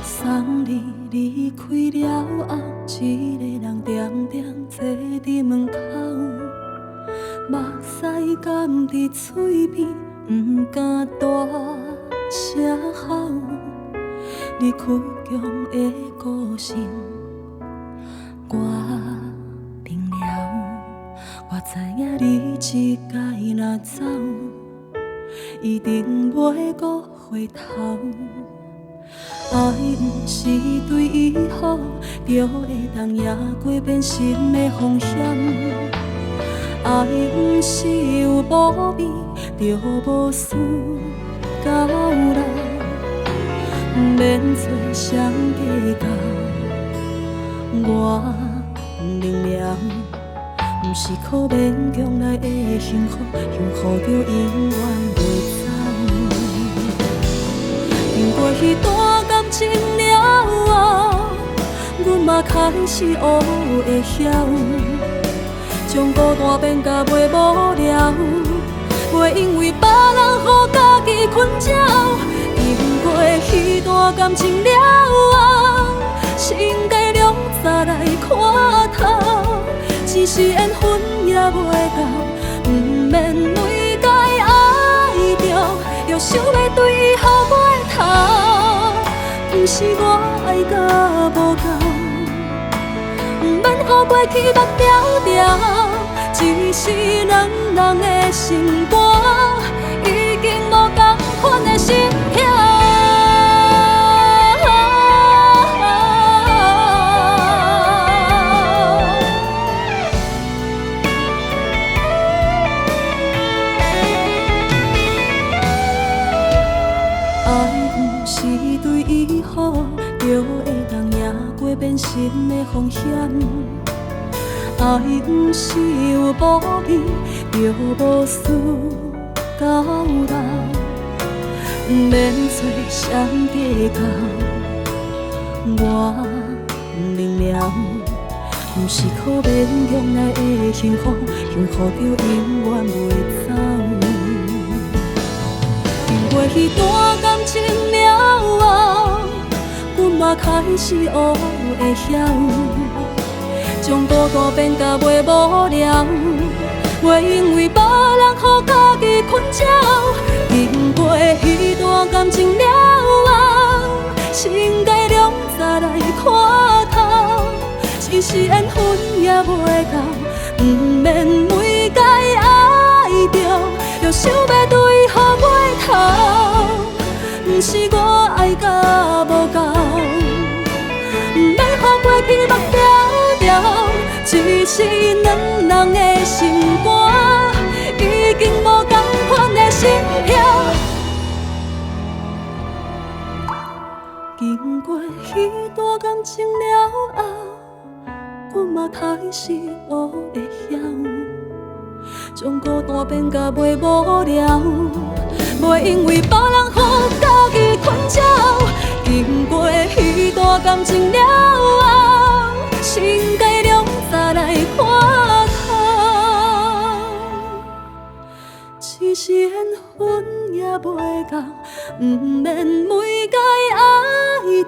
送你离开了后，一个人定定坐伫门口，目屎含伫嘴边，不敢大声吼。你倔强的个性，我明了。我知影你一摆若走，一定袂搁回头。爱不是对伊好，就会当赢过变心的风险。爱不是有无味，就无事到老。免做谁计较，我明了，不是靠勉强来的幸福，幸福就永远袂走。经过彼段感情了后，阮嘛开始学会晓，将孤单变甲袂无聊，袂因为别人予家己困扰。经过彼段感情了后，心该凉早来看透，只是缘分也袂到，不免每改爱着，又想要对伊好过头。不是我爱甲无够，不免予过去目条条，只是两人的心肝已经无同款的心跳。就会当赢过变心的风险，爱不是有无味，就无事到老。免做谁计较，我明了，不是靠勉强来的幸福，幸福就永远袂走。经过彼段感情了后，阮嘛开始学会晓，将孤单变甲袂无聊，袂因为别人予家己困扰。经过彼段感情了后，心该凉早来看透，只是缘分也袂到，不免每改爱着，又想要对伊好过头。不是我爱甲无够，不免予过去目条条，只是两人的心肝已经无同款的心跳。经过彼段感情了后，阮嘛开始学会晓，将孤单变甲袂无聊，袂因为别人予家己困扰。经过彼段感情了后，心该凉早来看透，只是缘分也袂到，不免每改爱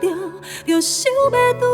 着，就想要对